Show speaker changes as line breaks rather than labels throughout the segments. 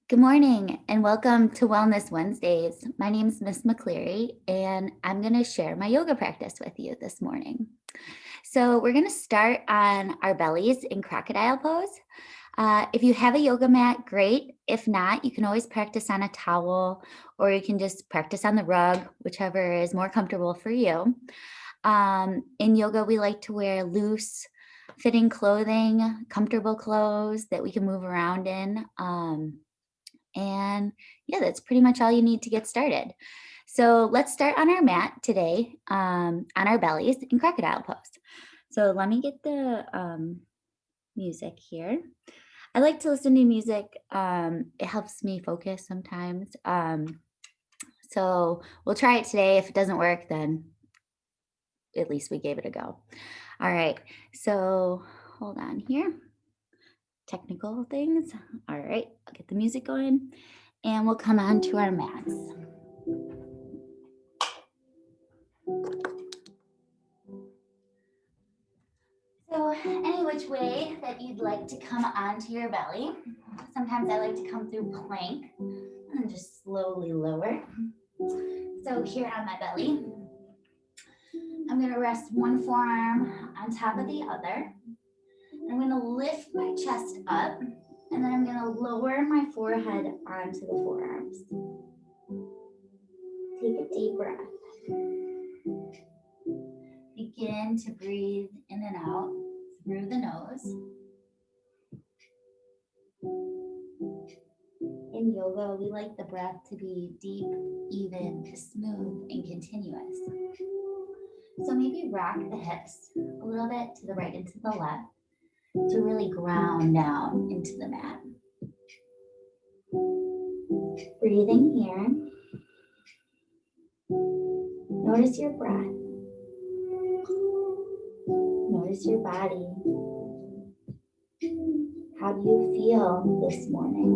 Good morning and welcome to Wellness Wednesdays. My name is Miss McCleary and I'm going to share my yoga practice with you this morning. So, we're going to start on our bellies in crocodile pose. If you have a yoga mat, great. If not, you can always practice on a towel or you can just practice on the rug, whichever is more comfortable for you. In yoga, we like to wear loose fitting clothing, comfortable clothes that we can move around in. And yeah, that's pretty much all you need to get started. So let's start on our mat today, on our bellies in crocodile pose. So let me get the music here. I like to listen to music. It helps me focus sometimes. So we'll try it today. If it doesn't work, then at least we gave it a go. All right. So hold on here. Technical things. All right. I'll get the music going and we'll come on to our mats. So any which way that you'd like to come onto your belly. Sometimes I like to come through plank and just slowly lower. So here on my belly, I'm going to rest one forearm on top of the other. I'm going to lift my chest up and then I'm going to lower my forehead onto the forearms. Take a deep breath. Begin to breathe in and out through the nose. In yoga, we like the breath to be deep, even, smooth, and continuous. So maybe rock the hips a little bit to the right and to the left to really ground down into the mat. Breathing here. Notice your breath. Notice your body. How do you feel this morning?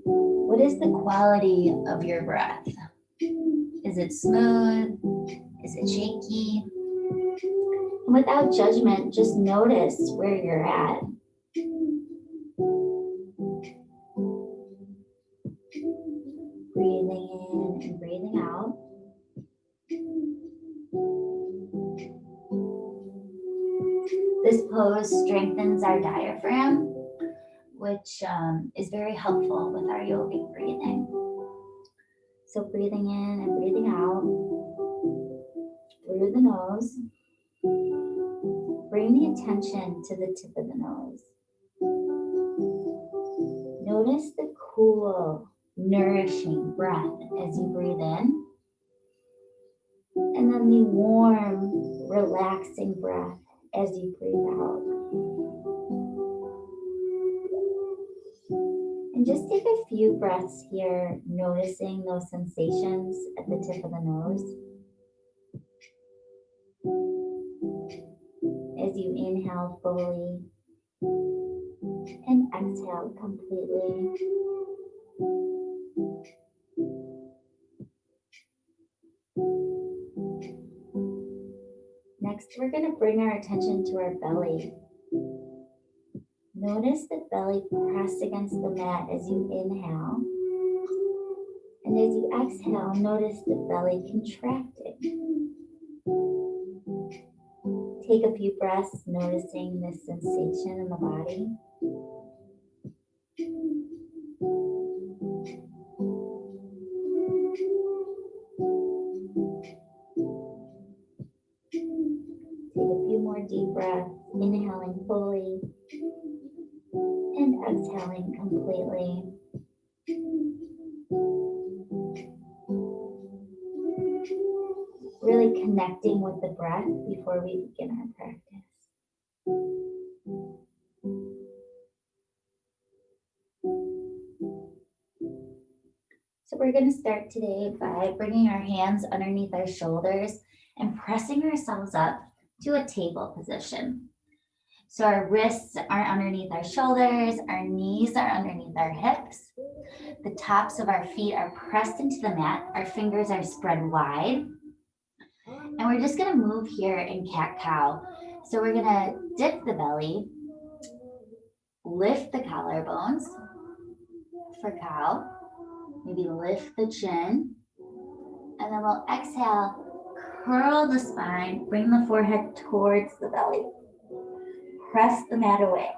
What is the quality of your breath? Is it smooth? Is it shaky? And without judgment, just notice where you're at. Breathing in and breathing out. This pose strengthens our diaphragm, which is very helpful with our yogic breathing. So breathing in and breathing out through the nose. Bring the attention to the tip of the nose. Notice the cool, nourishing breath as you breathe in. And then the warm, relaxing breath as you breathe out. And just take a few breaths here, noticing those sensations at the tip of the nose. As you inhale fully and exhale completely. Next, we're going to bring our attention to our belly. Notice the belly press against the mat as you inhale. And as you exhale, notice the belly contracting. Take a few breaths, noticing this sensation in the body. Take a few more deep breaths, inhaling fully and exhaling completely. Really connecting with the breath before we begin our practice. So we're going to start today by bringing our hands underneath our shoulders and pressing ourselves up to a table position. So our wrists are underneath our shoulders, our knees are underneath our hips. The tops of our feet are pressed into the mat, our fingers are spread wide. And we're just gonna move here in cat-cow. So we're gonna dip the belly Lift the collarbones for cow. Maybe lift the chin. And then we'll exhale, curl the spine, bring the forehead towards the belly. Press the mat away.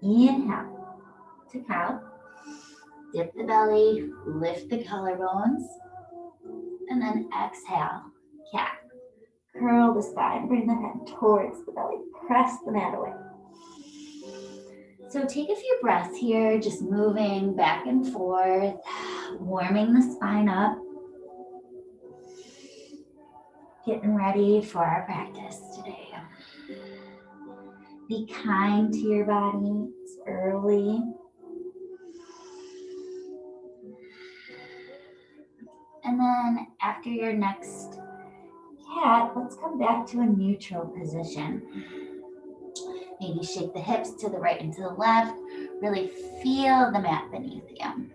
Inhale to cow. Dip the belly, lift the collarbones. And then exhale, cat. Curl the spine, bring the head towards the belly. Press the mat away. So take a few breaths here, just moving back and forth, warming the spine up. Getting ready for our practice today. Be kind to your body. It's early. And then after your next cat, let's come back to a neutral position. Maybe shake the hips to the right and to the left. Really feel the mat beneath you.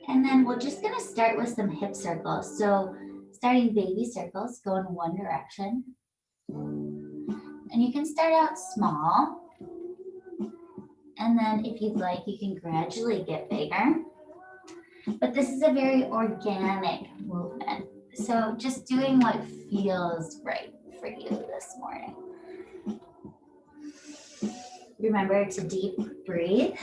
And then we're just gonna start with some hip circles. So starting baby circles, go in one direction. And you can start out small. And then if you'd like, you can gradually get bigger. But this is a very organic movement. So just doing what feels right for you this morning. Remember to deep breathe.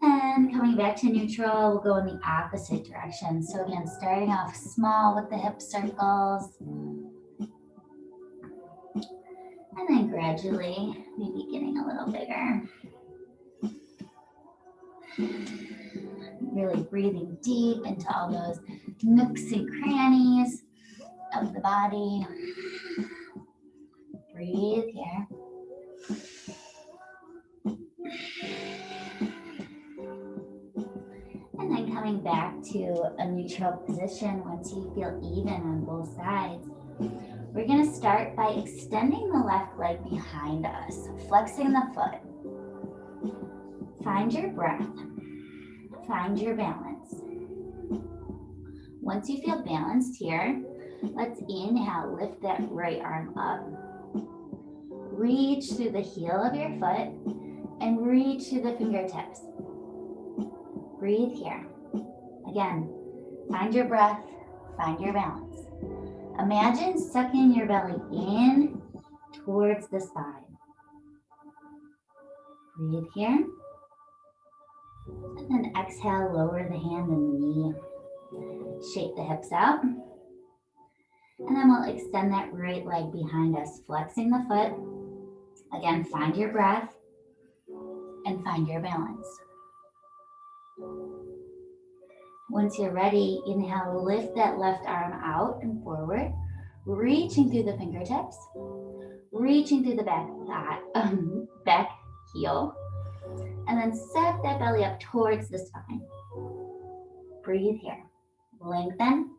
And coming back to neutral, we'll go in the opposite direction. So again, starting off small with the hip circles. And then gradually, maybe getting a little bigger. Really breathing deep into all those nooks and crannies of the body. Breathe here. And then coming back to a neutral position once you feel even on both sides. We're going to start by extending the left leg behind us, flexing the foot. Find your breath. Find your balance. Once you feel balanced here, let's inhale, lift that right arm up. Reach through the heel of your foot and reach through the fingertips. Breathe here. Again, find your breath, find your balance. Imagine sucking your belly in towards the spine. Breathe here. And then exhale, lower the hand and the knee. Shake the hips out. And then we'll extend that right leg behind us, flexing the foot. Again, find your breath and find your balance. Once you're ready, inhale, lift that left arm out and forward, reaching through the fingertips, reaching through the back heel, and then set that belly up towards the spine. Breathe here. Lengthen,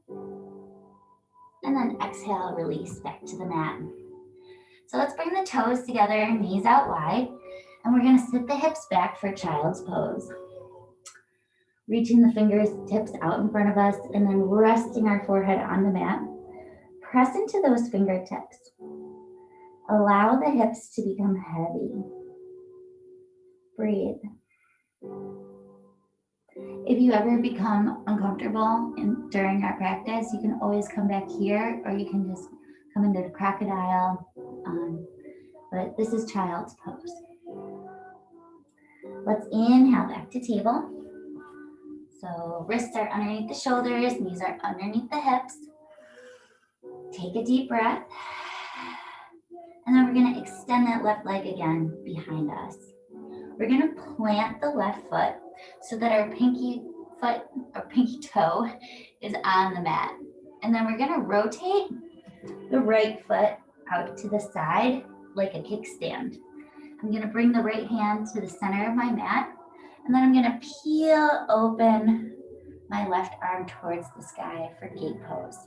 and then exhale, release back to the mat. So let's bring the toes together, knees out wide, and we're gonna sit the hips back for child's pose. Reaching the fingertips out in front of us and then resting our forehead on the mat. Press into those fingertips. Allow the hips to become heavy. Breathe. If you ever become uncomfortable during our practice, you can always come back here or you can just come into the crocodile. But this is child's pose. Let's inhale back to table. So wrists are underneath the shoulders, knees are underneath the hips. Take a deep breath. And then we're gonna extend that left leg again behind us. We're gonna plant the left foot so that our pinky toe is on the mat. And then we're gonna rotate the right foot out to the side like a kickstand. I'm gonna bring the right hand to the center of my mat. And then I'm gonna peel open my left arm towards the sky for gate pose.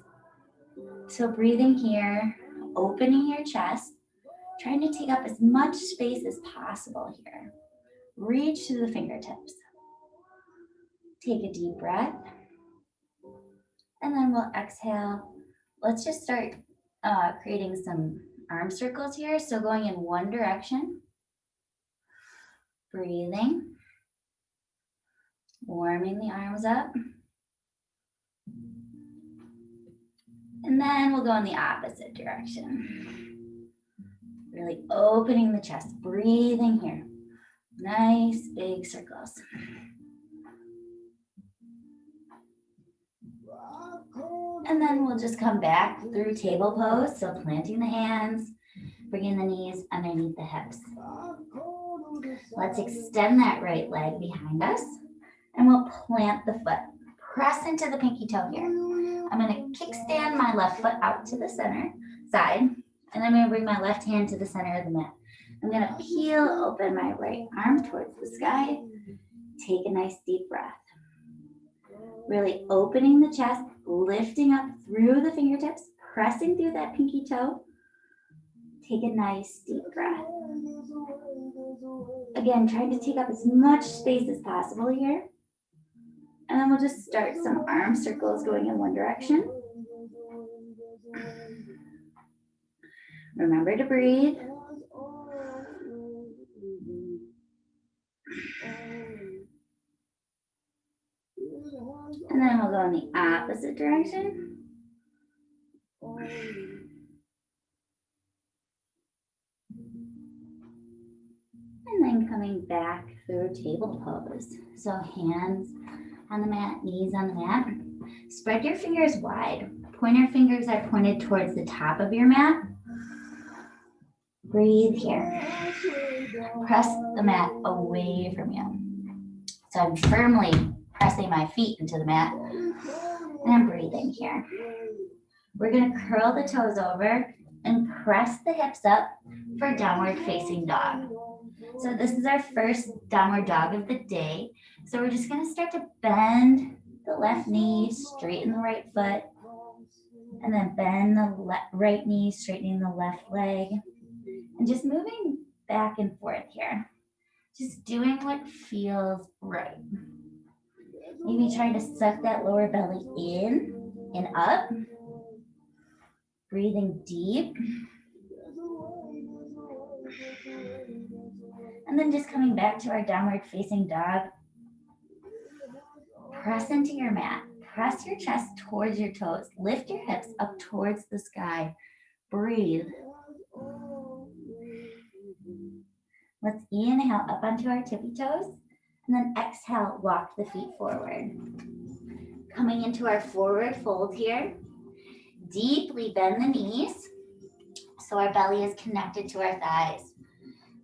So breathing here, opening your chest, trying to take up as much space as possible here. Reach through the fingertips. Take a deep breath. And then we'll exhale. Let's just start creating some arm circles here. So going in one direction, breathing, warming the arms up. And then we'll go in the opposite direction. Really opening the chest, breathing here. Nice big circles. And then we'll just come back through table pose. So planting the hands, bringing the knees underneath the hips. Let's extend that right leg behind us. And we'll plant the foot. Press into the pinky toe here. I'm going to kickstand my left foot out to the center side. And I'm going to bring my left hand to the center of the mat. I'm going to peel open my right arm towards the sky. Take a nice deep breath. Really opening the chest, lifting up through the fingertips, pressing through that pinky toe. Take a nice deep breath. Again, trying to take up as much space as possible here. And then we'll just start some arm circles going in one direction. Remember to breathe. And then we'll go in the opposite direction. And then coming back through table pose. So hands on the mat, knees on the mat. Spread your fingers wide. Pointer fingers are pointed towards the top of your mat. Breathe here. Press the mat away from you. So I'm firmly pressing my feet into the mat. And I'm breathing here. We're going to curl the toes over and press the hips up for downward facing dog. So this is our first downward dog of the day. So we're just going to start to bend the left knee, straighten the right foot, and then bend the right knee, straightening the left leg, and just moving back and forth here. Just doing what feels right. Maybe trying to suck that lower belly in and up. Breathing deep. And then just coming back to our downward facing dog. Press into your mat. Press your chest towards your toes. Lift your hips up towards the sky. Breathe. Let's inhale up onto our tippy toes. And then exhale, walk the feet forward. Coming into our forward fold here. Deeply bend the knees so our belly is connected to our thighs.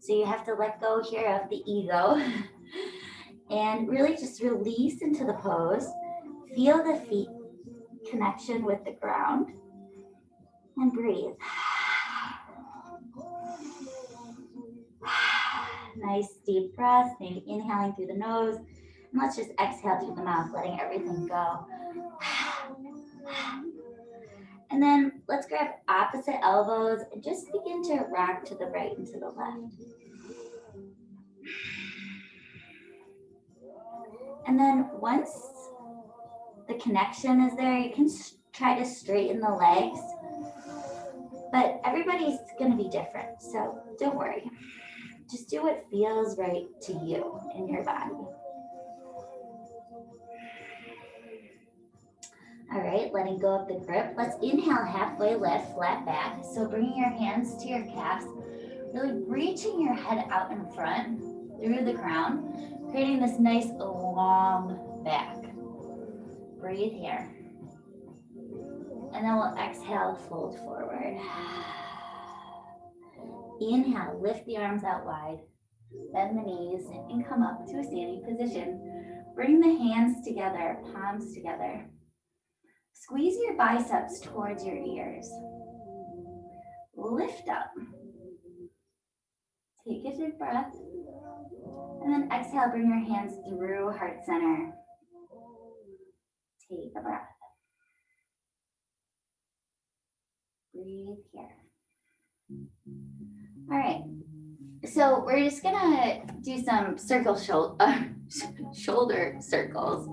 So you have to let go here of the ego and really just release into the pose. Feel the feet connection with the ground and breathe. Nice deep breath, maybe inhaling through the nose. And let's just exhale through the mouth, letting everything go. And then let's grab opposite elbows and just begin to rock to the right and to the left. And then once the connection is there, you can try to straighten the legs. But everybody's going to be different, so don't worry. Just do what feels right to you in your body. All right, letting go of the grip. Let's inhale, halfway lift, flat back. So bringing your hands to your calves, really reaching your head out in front through the crown, creating this nice long back. Breathe here. And then we'll exhale, fold forward. Inhale, lift the arms out wide, bend the knees, and come up to a standing position. Bring the hands together, palms together. Squeeze your biceps towards your ears. Lift up. Take a deep breath. And then exhale, bring your hands through heart center. Take a breath. Breathe here. All right, so we're just gonna do some shoulder circles.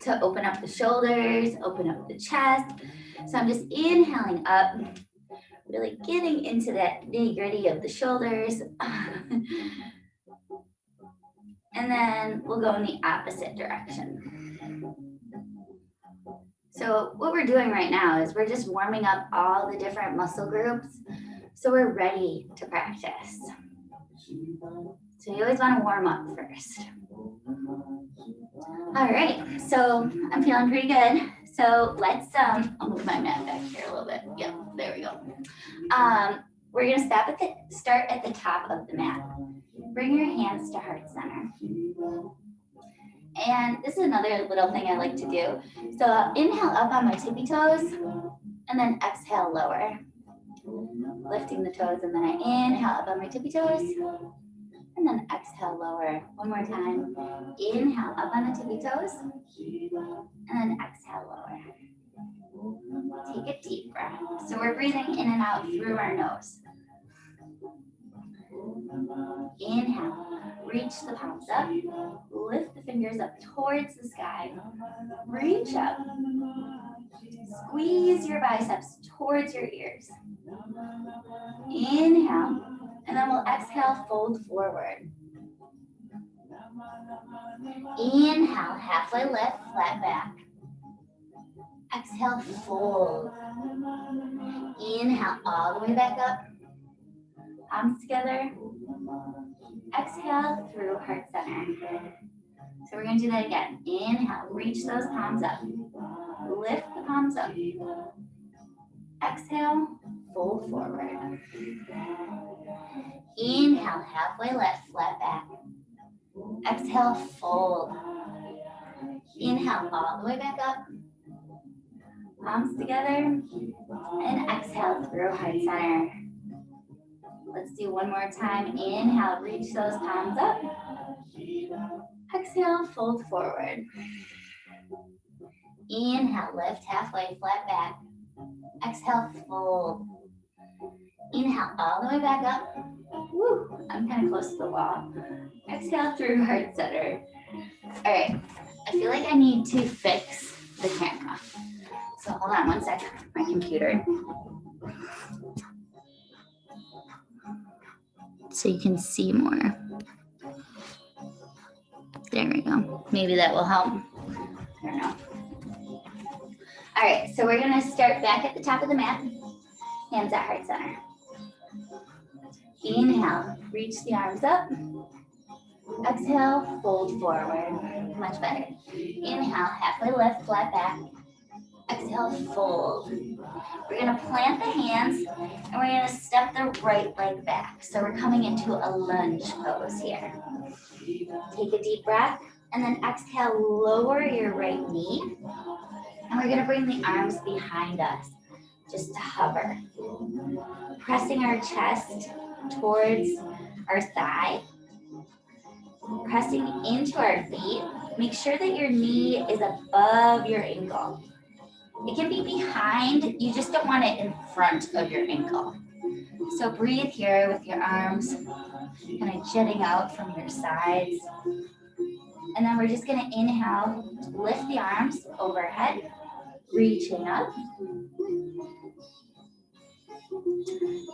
to open up the shoulders, open up the chest. So I'm just inhaling up, really getting into that nitty-gritty of the shoulders. And then we'll go in the opposite direction. So what we're doing right now is we're just warming up all the different muscle groups so we're ready to practice. So you always want to warm up first. All right, so I'm feeling pretty good. So let's, I'll move my mat back here a little bit. Yep, there we go. We're gonna start at the top of the mat. Bring your hands to heart center. And this is another little thing I like to do. So I'll inhale up on my tippy toes and then exhale lower. Lifting the toes, and then I inhale up on my tippy toes and then exhale lower. One more time. Inhale up on the tippy toes and then exhale lower. Take a deep breath. So we're breathing in and out through our nose. Inhale, reach the palms up, lift the fingers up towards the sky, reach up, squeeze your biceps towards your ears. Inhale, and then we'll exhale, fold forward. Inhale, halfway lift, flat back. Exhale, fold. Inhale, all the way back up. Palms together. Exhale through heart center. So we're going to do that again. Inhale, reach those palms up. Lift the palms up. Exhale, fold forward. Inhale, halfway lift, flat back. Exhale, fold. Inhale, all the way back up. Palms together. And exhale through heart center. Let's do one more time. Inhale, reach those palms up. Exhale, fold forward. Inhale, lift halfway, flat back. Exhale, fold. Inhale, all the way back up. Woo, I'm kind of close to the wall. Exhale through heart center. All right, I feel like I need to fix the camera. So hold on one second, my computer. So you can see more. There we go. Maybe that will help. I don't know. All right, so we're gonna start back at the top of the mat. Hands at heart center. Inhale, reach the arms up. Exhale, fold forward. Much better. Inhale, halfway lift, flat back. Exhale, fold. We're gonna plant the hands and we're gonna step the right leg back. So we're coming into a lunge pose here. Take a deep breath and then exhale, lower your right knee. And we're gonna bring the arms behind us, just to hover. Pressing our chest towards our thigh. Pressing into our feet. Make sure that your knee is above your ankle. It can be behind, you just don't want it in front of your ankle. So breathe here with your arms kind of jetting out from your sides. And then we're just gonna inhale, lift the arms overhead, reaching up.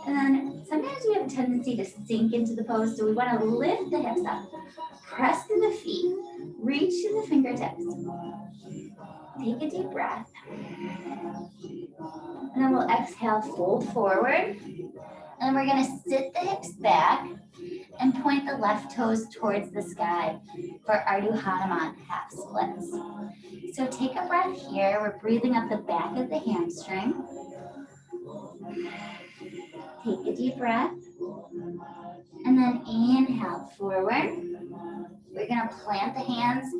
And then sometimes we have a tendency to sink into the pose, so we wanna lift the hips up, press through the feet, reach to the fingertips. Take a deep breath. And then we'll exhale, fold forward. And we're gonna sit the hips back and point the left toes towards the sky for our Hanuman half splits. So take a breath here. We're breathing up the back of the hamstring. Take a deep breath. And then inhale forward. We're gonna plant the hands,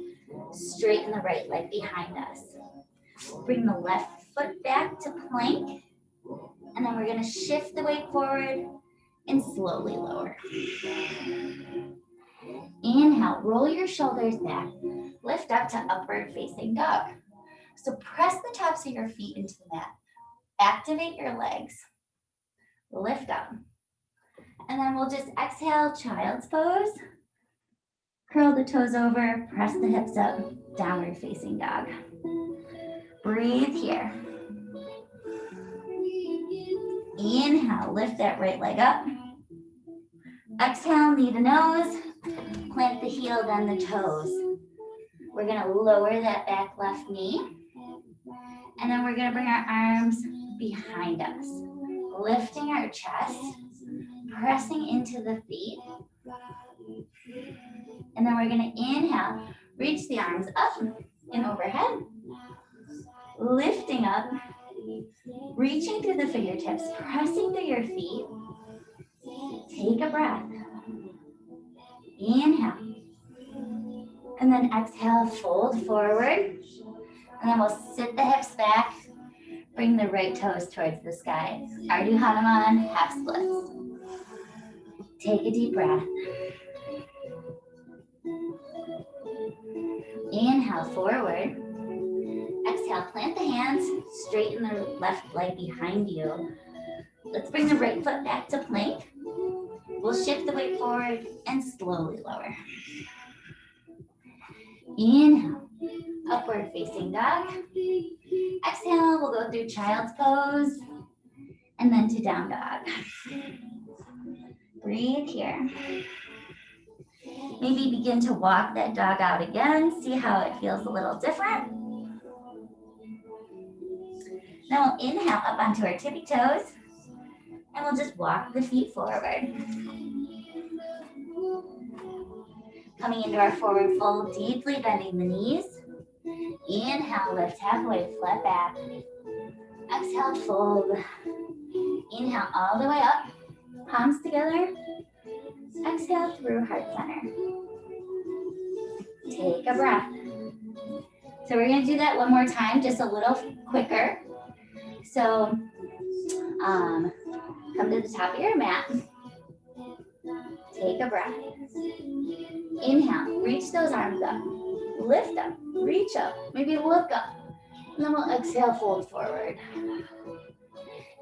straighten the right leg behind us. Bring the left foot back to plank. And then we're gonna shift the weight forward and slowly lower. Inhale, roll your shoulders back. Lift up to upward facing dog. So press the tops of your feet into the mat. Activate your legs. Lift up. And then we'll just exhale, child's pose. Curl the toes over, press the hips up, downward facing dog. Breathe here. Inhale, lift that right leg up. Exhale, knee to nose. Plant the heel, then the toes. We're gonna lower that back left knee. And then we're gonna bring our arms behind us. Lifting our chest, pressing into the feet. And then we're gonna inhale, reach the arms up and overhead. Lifting up, reaching through the fingertips, pressing through your feet. Take a breath. Inhale. And then exhale, fold forward. And then we'll sit the hips back. Bring the right toes towards the sky. Ardha Hanuman, half splits. Take a deep breath. Inhale, forward. Exhale, plant the hands, straighten the left leg behind you. Let's bring the right foot back to plank. We'll shift the weight forward and slowly lower. Inhale, upward facing dog. Exhale, we'll go through child's pose and then to down dog. Breathe here. Maybe begin to walk that dog out again. See how it feels a little different. Then we'll inhale up onto our tippy toes and we'll just walk the feet forward. Coming into our forward fold, deeply bending the knees. Inhale, lift halfway, flat back. Exhale, fold. Inhale all the way up, palms together. Exhale through heart center. Take a breath. So we're gonna do that one more time, just a little quicker. So come to the top of your mat. Take a breath. Inhale, reach those arms up. Lift up, reach up, maybe look up. And then we'll exhale, fold forward.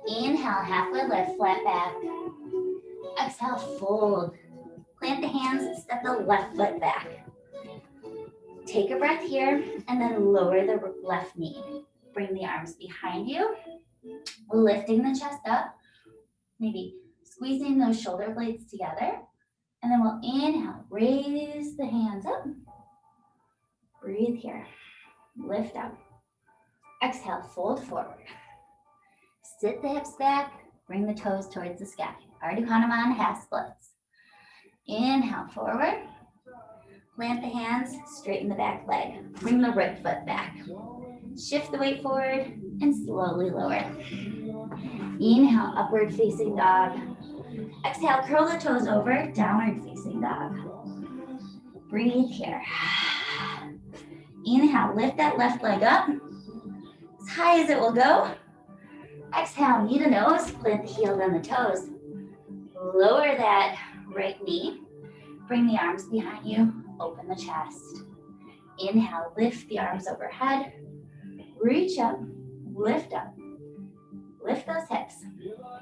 Inhale, halfway lift, flat back. Exhale, fold. Plant the hands, step the left foot back. Take a breath here, and then lower the left knee. Bring the arms behind you, lifting the chest up, maybe squeezing those shoulder blades together. And then we'll inhale, raise the hands up. Breathe here, lift up. Exhale, fold forward. Sit the hips back, bring the toes towards the sky. Ardha Hanuman, half splits. Inhale, forward. Plant the hands, straighten the back leg. Bring the right foot back. Shift the weight forward and slowly lower. Inhale, upward facing dog. Exhale, curl the toes over, downward facing dog. Breathe here. Inhale, lift that left leg up as high as it will go. Exhale, knee to nose, plant the heel on the toes. Lower that right knee. Bring the arms behind you, open the chest. Inhale, lift the arms overhead. Reach up, lift up. Lift those hips.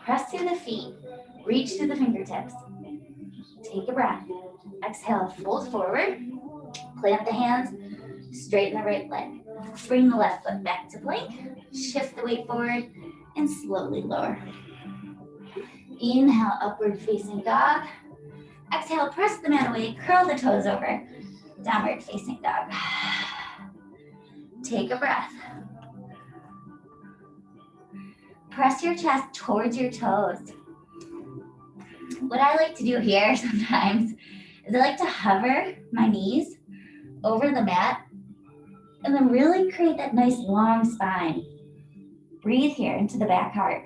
Press through the feet. Reach through the fingertips. Take a breath. Exhale, fold forward. Plant the hands. Straighten the right leg. Bring the left foot back to plank. Shift the weight forward and slowly lower. Inhale, upward facing dog. Exhale, press the mat away. Curl the toes over. Downward facing dog. Take a breath. Press your chest towards your toes. What I like to do here sometimes is I like to hover my knees over the mat and then really create that nice long spine. Breathe here into the back heart.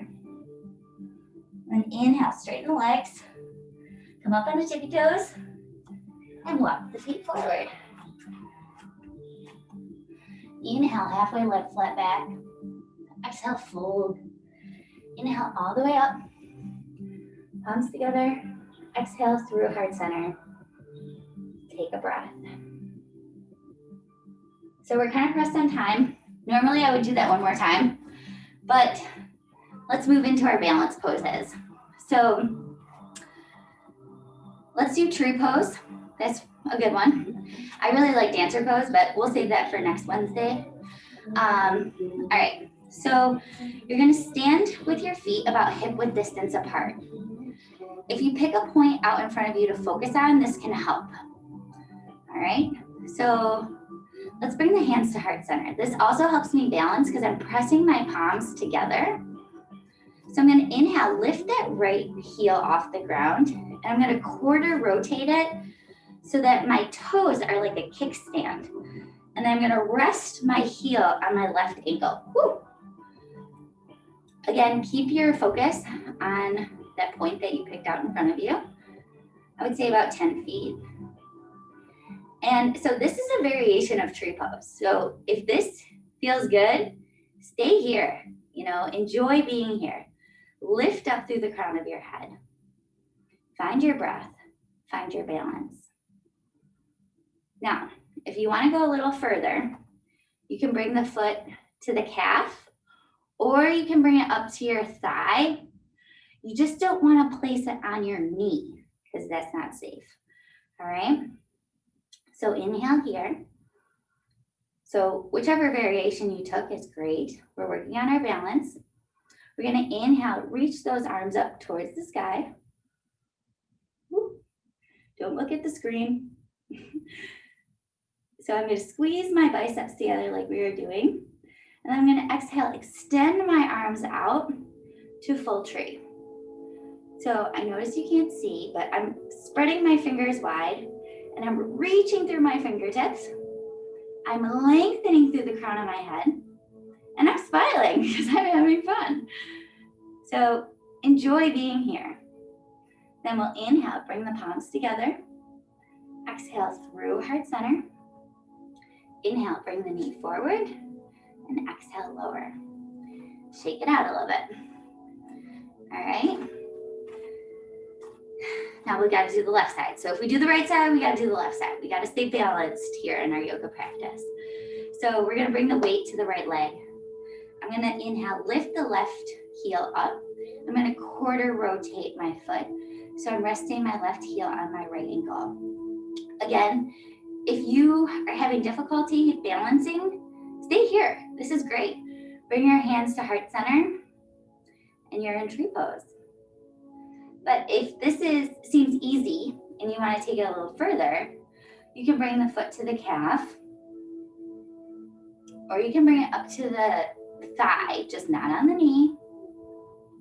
Then inhale, straighten the legs. Come up on the tippy toes and walk the feet forward. Inhale, halfway lift, flat back. Exhale, fold. Inhale all the way up. Palms together. Exhale through heart center. Take a breath. So we're kind of pressed on time. Normally I would do that one more time, but let's move into our balance poses. So let's do tree pose. That's a good one. I really like dancer pose, but we'll save that for next Wednesday. All right, so you're gonna stand with your feet about hip width distance apart. If you pick a point out in front of you to focus on, this can help. All right, so let's bring the hands to heart center. This also helps me balance because I'm pressing my palms together. So I'm gonna inhale, lift that right heel off the ground, and I'm gonna quarter rotate it so that my toes are like a kickstand. And then I'm gonna rest my heel on my left ankle. Woo. Again, keep your focus on that point that you picked out in front of you. I would say about 10 feet. And so this is a variation of tree pose. So if this feels good, stay here, enjoy being here. Lift up through the crown of your head. Find your breath, find your balance. Now, if you want to go a little further, you can bring the foot to the calf, or you can bring it up to your thigh. You just don't want to place it on your knee because that's not safe. All right. So inhale here. So whichever variation you took is great. We're working on our balance. We're going to inhale, reach those arms up towards the sky. Woo. Don't look at the screen. So I'm going to squeeze my biceps together like we were doing. And I'm going to exhale, extend my arms out to full tree. So I notice you can't see, but I'm spreading my fingers wide and I'm reaching through my fingertips. I'm lengthening through the crown of my head and I'm smiling because I'm having fun. So enjoy being here. Then we'll inhale, bring the palms together. Exhale through heart center. Inhale, bring the knee forward and exhale, lower. Shake it out a little bit. All right. Now we got to do the left side. So if we do the right side, we got to do the left side. We got to stay balanced here in our yoga practice. So we're going to bring the weight to the right leg. I'm going to inhale, lift the left heel up. I'm going to quarter rotate my foot. So I'm resting my left heel on my right ankle. Again, if you are having difficulty balancing, stay here. This is great. Bring your hands to heart center and you're in tree pose. But if this seems easy and you want to take it a little further, you can bring the foot to the calf, or you can bring it up to the thigh, just not on the knee.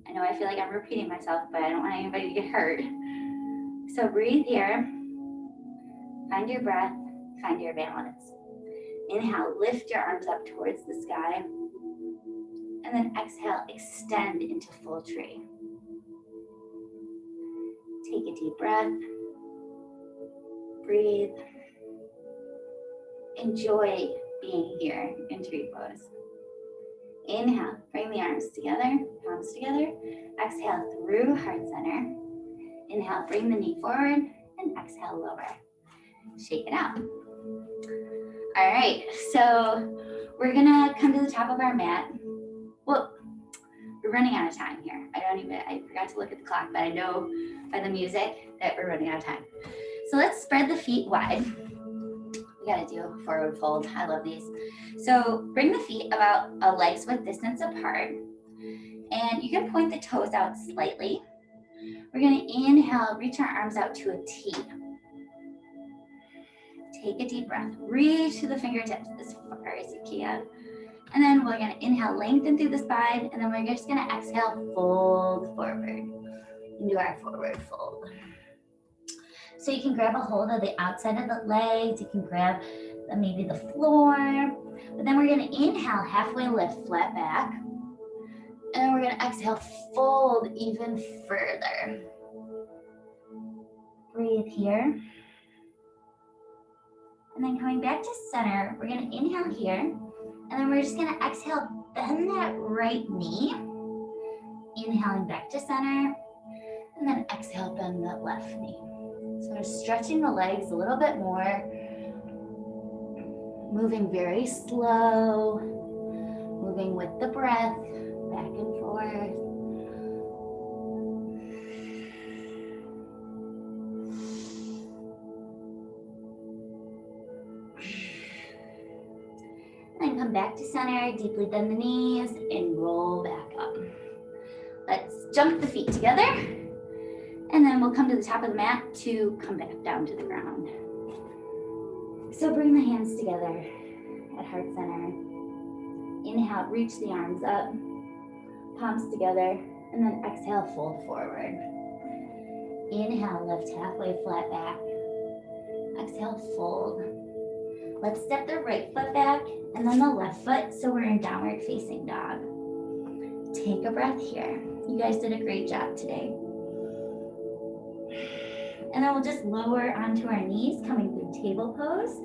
I know I feel like I'm repeating myself, but I don't want anybody to get hurt. So breathe here, find your breath, find your balance. Inhale, lift your arms up towards the sky, and then exhale, extend into full tree. Take a deep breath, breathe, enjoy being here in tree pose. Inhale, bring the arms together, palms together. Exhale through heart center. Inhale, bring the knee forward, and exhale, lower. Shake it out. All right, so we're gonna come to the top of our mat. Well, we're running out of time here. I forgot to look at the clock, but I know by the music that we're running out of time. So let's spread the feet wide. We gotta do a forward fold. I love these. So bring the feet about a leg's width distance apart. And you can point the toes out slightly. We're gonna inhale, reach our arms out to a T. Take a deep breath. Reach to the fingertips as far as you can. And then we're gonna inhale, lengthen through the spine, and then we're just gonna exhale, fold forward into our forward fold. So you can grab a hold of the outside of the legs, you can grab maybe the floor, but then we're gonna inhale, halfway lift, flat back, and then we're gonna exhale, fold even further. Breathe here. And then coming back to center, we're gonna inhale here, and then we're just gonna exhale, bend that right knee. Inhaling back to center, and then exhale, bend that left knee. So we're stretching the legs a little bit more, moving very slow, moving with the breath, back and forth. gonna come back to center, deeply bend the knees, and roll back up. Let's jump the feet together, and then we'll come to the top of the mat to come back down to the ground. So bring the hands together at heart center. Inhale, reach the arms up, palms together, and then exhale, fold forward. Inhale, lift halfway flat back. Exhale, fold. Let's step the right foot back and then the left foot so we're in downward facing dog. Take a breath here. You guys did a great job today. And then we'll just lower onto our knees, coming through table pose.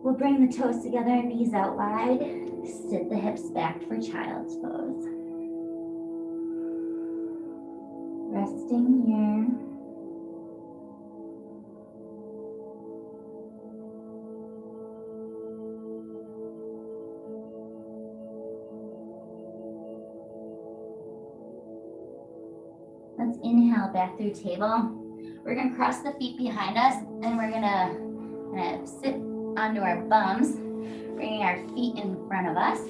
We'll bring the toes together, knees out wide. Sit the hips back for child's pose. Resting here. Let's inhale back through table. We're gonna cross the feet behind us and we're gonna sit onto our bums, bringing our feet in front of us.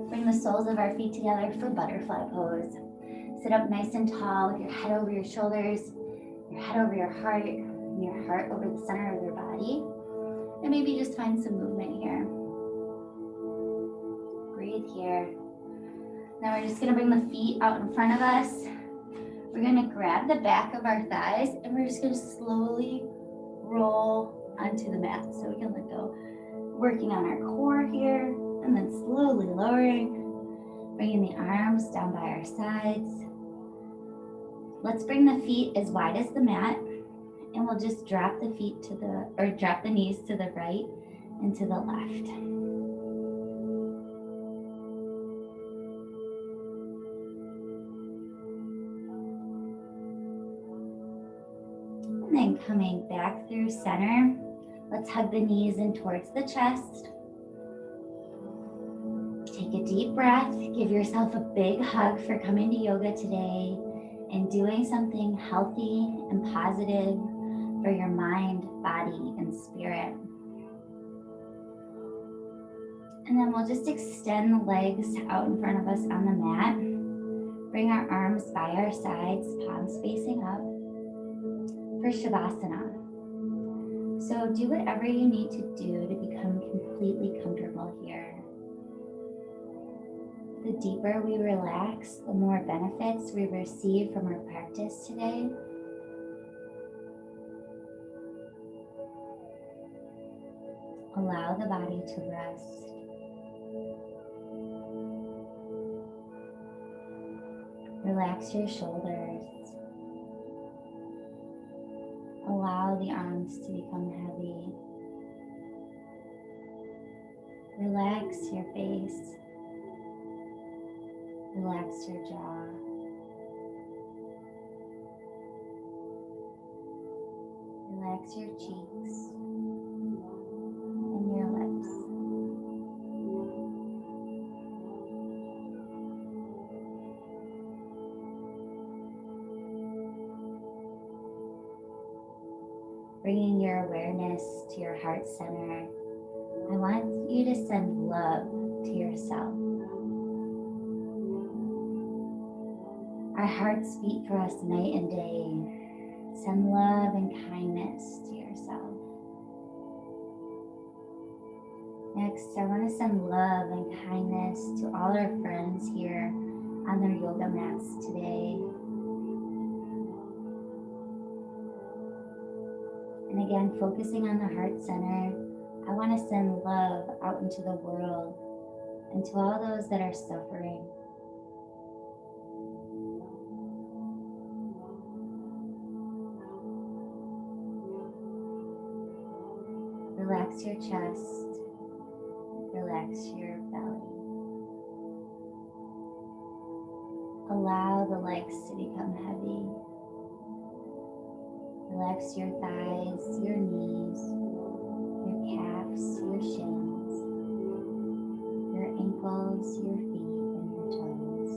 Bring the soles of our feet together for butterfly pose. Sit up nice and tall with your head over your shoulders, your head over your heart, and your heart over the center of your body. And maybe just find some movement here. Breathe here. Now we're just gonna bring the feet out in front of us. We're gonna grab the back of our thighs and we're just gonna slowly roll onto the mat so we can let go. Working on our core here and then slowly lowering, bringing the arms down by our sides. Let's bring the feet as wide as the mat and we'll just drop the feet drop the knees to the right and to the left. And then coming back through center, let's hug the knees in towards the chest. Take a deep breath, give yourself a big hug for coming to yoga today and doing something healthy and positive for your mind, body, and spirit. And then we'll just extend the legs out in front of us on the mat. Bring our arms by our sides, palms facing up for Shavasana. So do whatever you need to do to become completely comfortable here. The deeper we relax, the more benefits we receive from our practice today. Allow the body to rest. Relax your shoulders. Allow the arms to become heavy. Relax your face. Relax your jaw. Relax your cheeks and your lips. Bringing your awareness to your heart center, I want you to send love to yourself. Our hearts beat for us night and day. Send love and kindness to yourself. Next, I want to send love and kindness to all our friends here on their yoga mats today. And again, focusing on the heart center, I want to send love out into the world and to all those that are suffering. Relax your chest, relax your belly. Allow the legs to become heavy. Relax your thighs, your knees, your calves, your shins, your ankles, your feet, and your toes.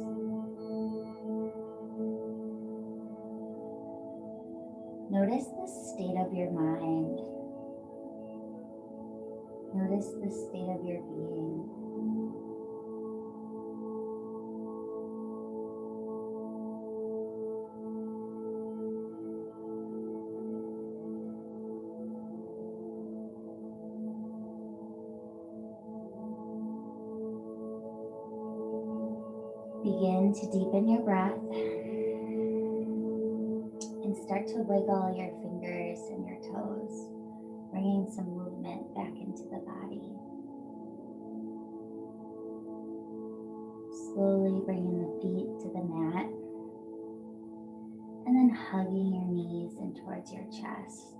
Notice the state of your mind. Notice the state of your being. Begin to deepen your breath and start to wiggle your fingers and your toes, bringing some movement back into the body. Slowly bringing the feet to the mat and then hugging your knees in towards your chest.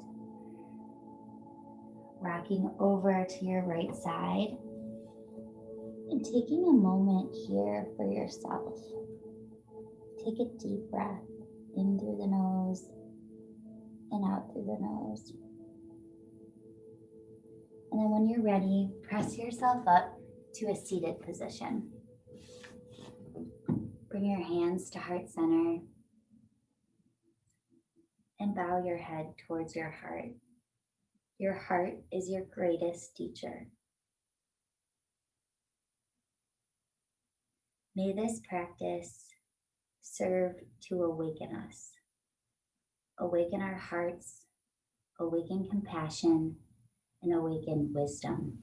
Rocking over to your right side and taking a moment here for yourself. Take a deep breath in through the nose and out through the nose. And then when you're ready, press yourself up to a seated position. Bring your hands to heart center and bow your head towards your heart. Your heart is your greatest teacher. May this practice serve to awaken us. Awaken our hearts, awaken compassion, and awaken wisdom.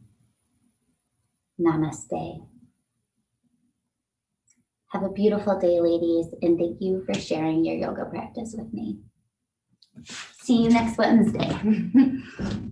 Namaste. Have a beautiful day, ladies, and thank you for sharing your yoga practice with me. See you next Wednesday.